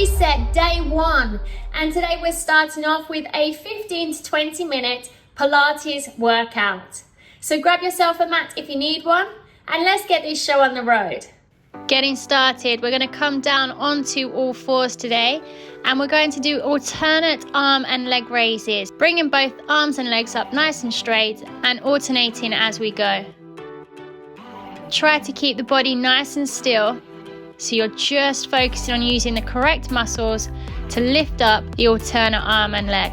reset day 1, and today we're starting off with a 15 to 20 minute Pilates workout. So grab yourself a mat if you need one, and let's get this show on the road. Getting started, we're going to come down onto all fours today, and we're going to do alternate arm and leg raises, bringing both arms and legs up nice and straight and alternating as we go. Try to keep the body nice and still, so you're just focusing on using the correct muscles to lift up the alternate arm and leg.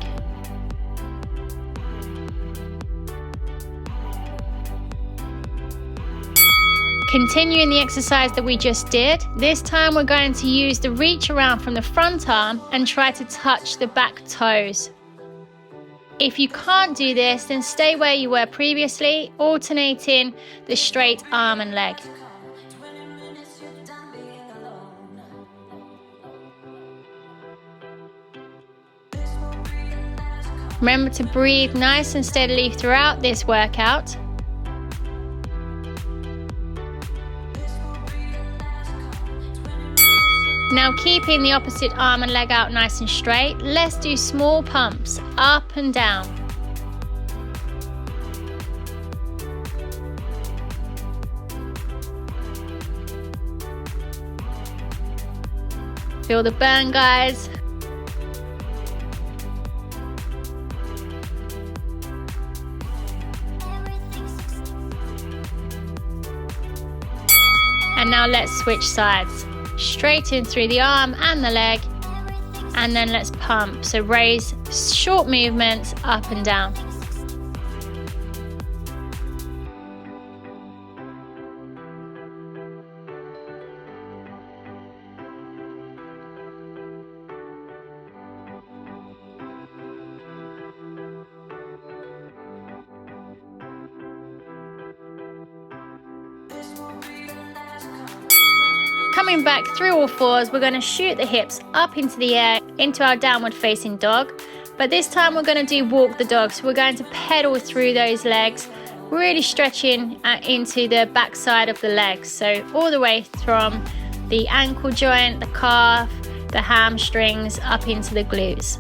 Continuing the exercise that we just did, this time we're going to use the reach around from the front arm and try to touch the back toes. If you can't do this, then stay where you were previously, alternating the straight arm and leg. Remember to breathe nice and steadily throughout this workout. Now, keeping the opposite arm and leg out nice and straight, let's do small pumps up and down. Feel the burn, guys. And now let's switch sides. Straighten through the arm and the leg, and then let's pump. So raise short movements up and down. Coming back through all fours, we're going to shoot the hips up into the air into our downward facing dog, but this time we're going to do walk the dog. So we're going to pedal through those legs, really stretching into the back side of the legs, so all the way from the ankle joint, the calf, the hamstrings, up into the glutes.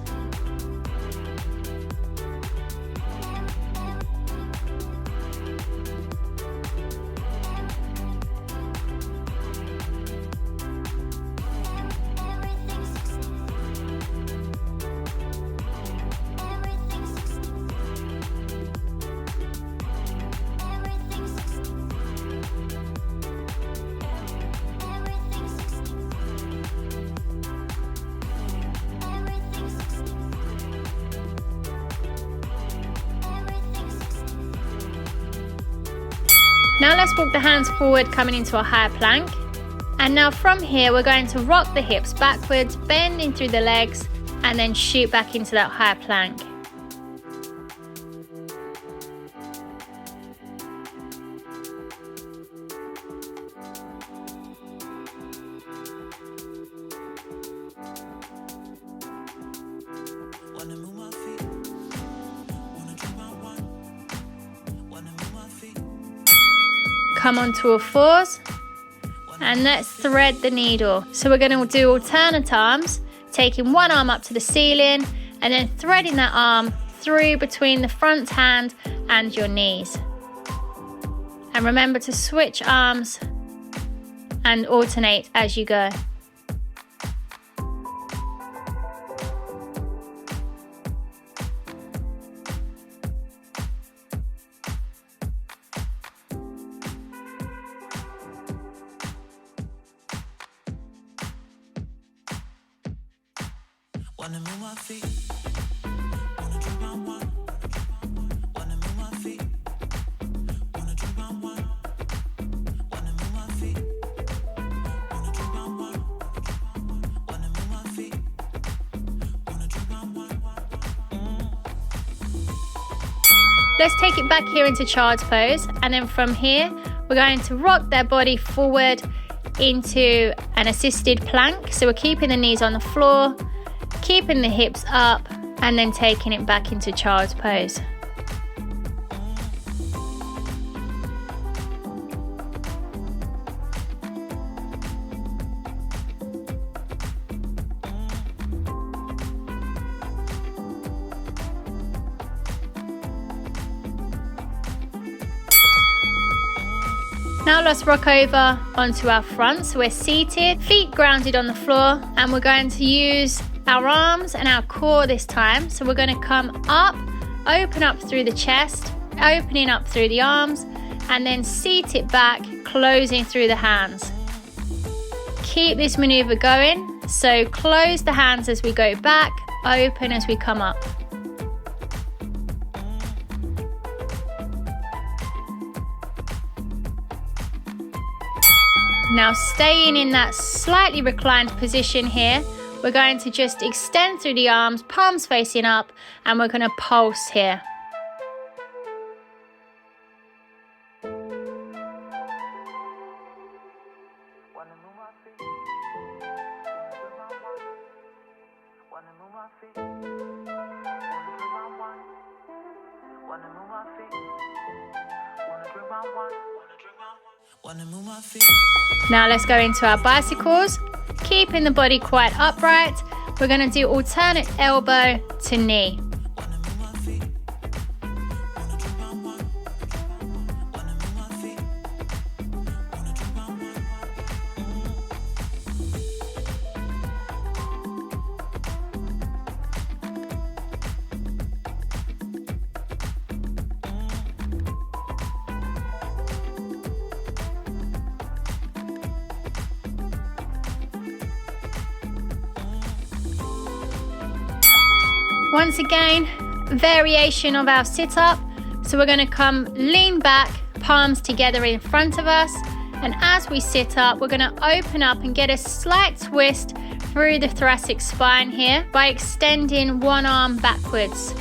Now let's walk the hands forward, coming into a higher plank. And now from here, we're going to rock the hips backwards, bending through the legs, and then shoot back into that higher plank. Come onto all fours, and let's thread the needle. So we're going to do alternate arms, taking one arm up to the ceiling and then threading that arm through between the front hand and your knees. And remember to switch arms and alternate as you go. Wanna move my feet, wanna drink my wine. Wanna move my feet, wanna drink my wine. Wanna move my feet, wanna drink my wine. Wanna move my feet, wanna drink my wine. Let's take it back here into child's pose, and then from here we're going to rock their body forward into an assisted plank. So we're keeping the knees on the floor, keeping the hips up, and then taking it back into child's pose. Now let's rock over onto our front. So we're seated, feet grounded on the floor, and we're going to use our arms and our core this time. So we're going to come up, open up through the chest, opening up through the arms, and then seat it back, closing through the hands. Keep this maneuver going. So close the hands as we go back, open as we come up. Now staying in that slightly reclined position here, we're going to just extend through the arms, palms facing up, and we're going to pulse here. Now let's go into our bicycles, keeping the body quite upright. We're going to do alternate elbow to knee. Once again, variation of our sit-up. So we're going to come lean back, palms together in front of us. And as we sit up, we're going to open up and get a slight twist through the thoracic spine here by extending one arm backwards.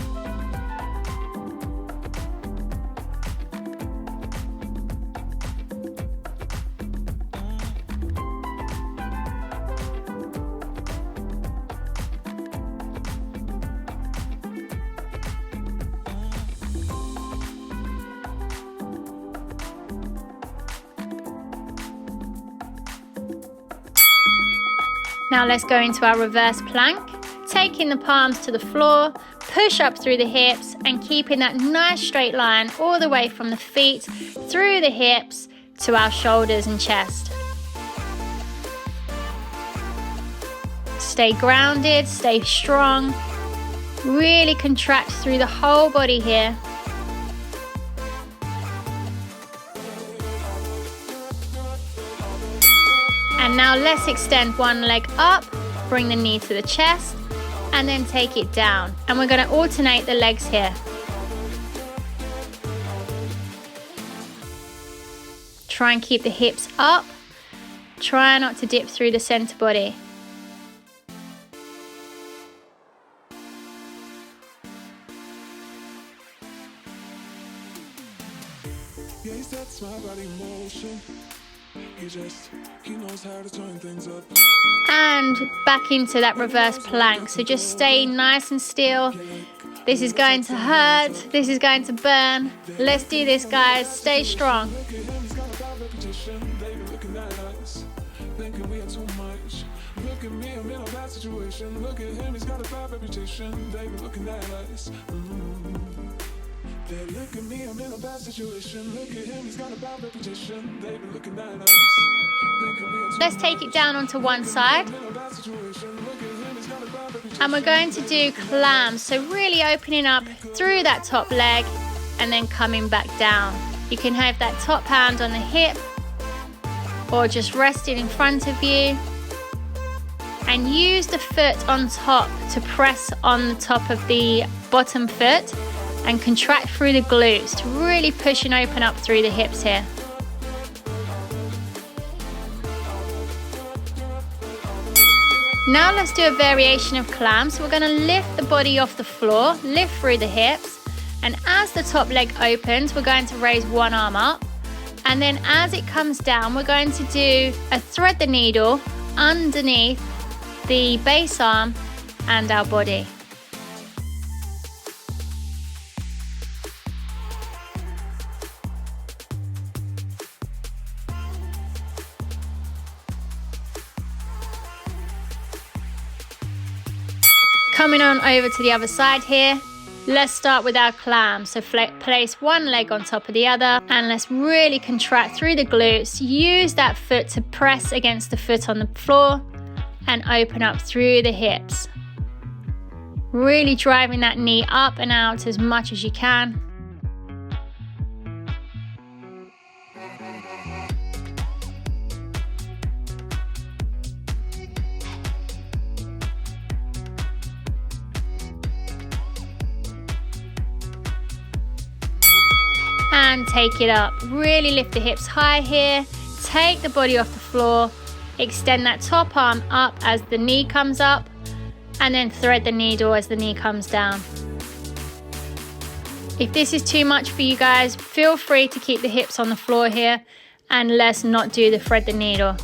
Now let's go into our reverse plank, taking the palms to the floor, push up through the hips and keeping that nice straight line all the way from the feet through the hips to our shoulders and chest. Stay grounded, stay strong, really contract through the whole body here. And now let's extend one leg up, bring the knee to the chest, and then take it down. And we're going to alternate the legs here. Try and keep the hips up. Try not to dip through the center body. Yeah, he sets my body in motion. He knows how to turn things up. And back into that reverse plank. So just stay nice and still. This is going to hurt. This is going to burn. Let's do this, guys. Stay strong. Look at me, I'm in a bad situation. Look at him, he's got a bad reputation. They've been looking at us. Let's take it down onto one side. And we're going to do clams. So really opening up through that top leg and then coming back down. You can have that top hand on the hip or just resting in front of you. And use the foot on top to press on the top of the bottom foot and contract through the glutes to really push and open up through the hips here. Now let's do a variation of clams. So we're going to lift the body off the floor, lift through the hips, and as the top leg opens, we're going to raise one arm up, and then as it comes down, we're going to do a thread the needle underneath the base arm and our body. Coming on over to the other side here, Let's start with our clams. So place one leg on top of the other and let's really contract through the glutes. Use that foot to press against the foot on the floor and open up through the hips. Really driving that knee up and out as much as you can. And take it up. Really lift the hips high here. Take the body off the floor. Extend that top arm up as the knee comes up. And then thread the needle as the knee comes down. If this is too much for you guys, feel free to keep the hips on the floor here. And let's not do the thread the needle.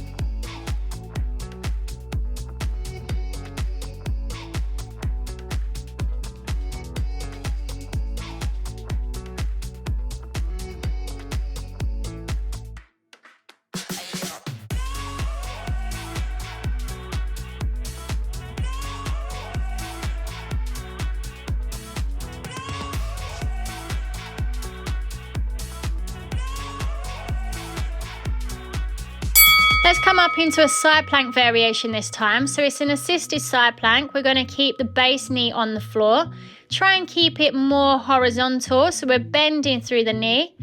Let's come up into a side plank variation this time. So it's an assisted side plank. We're going to keep the base knee on the floor. Try and keep it more horizontal. So we're bending through the knee.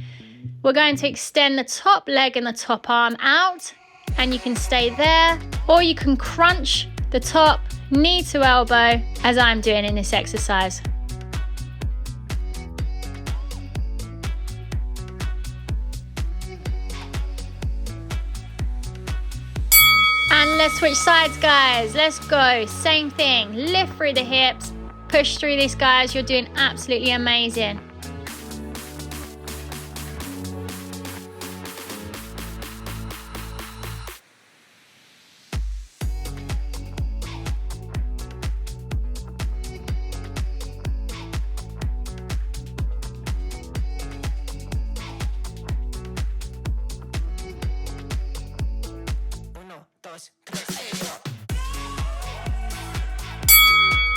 We're going to extend the top leg and the top arm out. And you can stay there. Or you can crunch the top knee to elbow as I'm doing in this exercise. And let's switch sides, guys. Let's go. Same thing. Lift through the hips. Push through this, guys. You're doing absolutely amazing.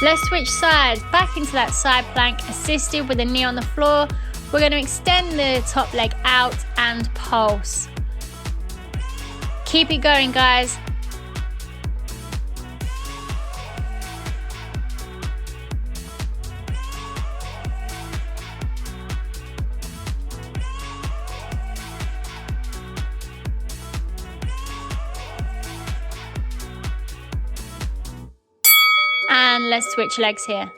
Let's switch sides, back into that side plank, assisted with the knee on the floor. We're going to extend the top leg out and pulse. Keep it going, guys. And let's switch legs here.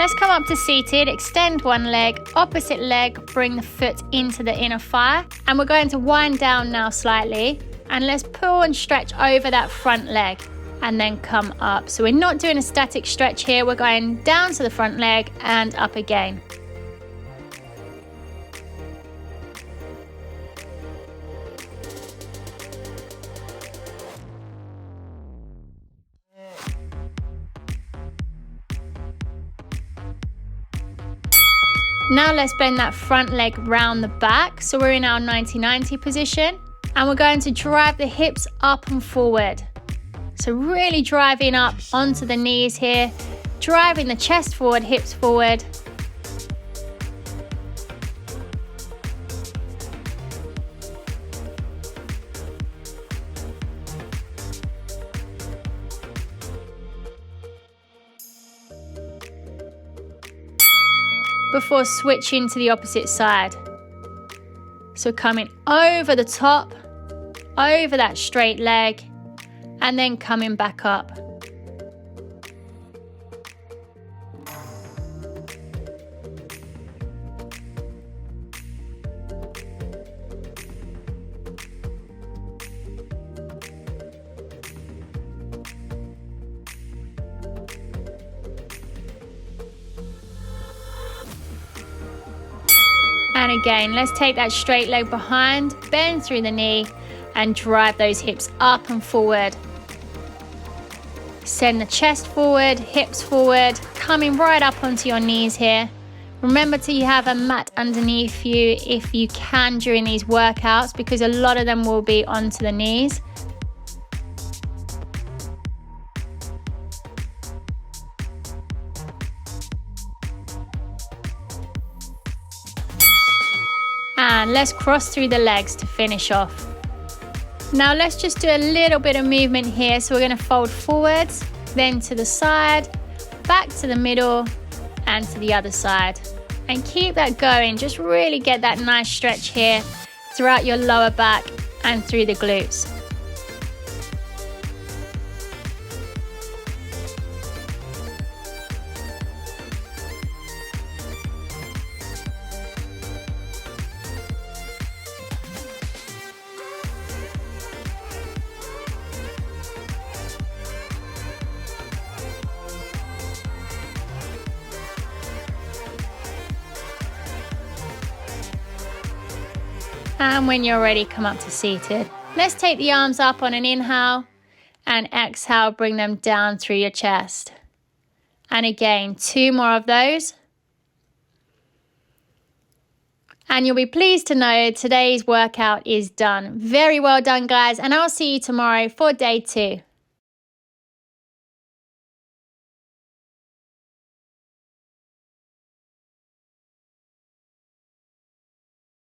Let's come up to seated, extend one leg, opposite leg, bring the foot into the inner thigh. And we're going to wind down now slightly. And let's pull and stretch over that front leg and then come up. So we're not doing a static stretch here. We're going down to the front leg and up again. Now let's bend that front leg round the back. So we're in our 90-90 position and we're going to drive the hips up and forward. So really driving up onto the knees here, driving the chest forward, hips forward. Before switching to the opposite side. So coming over the top, over that straight leg, and then coming back up. And again, let's take that straight leg behind, bend through the knee, and drive those hips up and forward. Send the chest forward, hips forward, coming right up onto your knees here. Remember to have a mat underneath you if you can during these workouts, because a lot of them will be onto the knees. And let's cross through the legs to finish off. Now let's just do a little bit of movement here. So we're going to fold forwards, then to the side, back to the middle, and to the other side. And keep that going. Just really get that nice stretch here throughout your lower back and through the glutes. And when you're ready, come up to seated. Let's take the arms up on an inhale and exhale, bring them down through your chest. And again, 2 more of those. And you'll be pleased to know today's workout is done. Very well done, guys. And I'll see you tomorrow for day 2.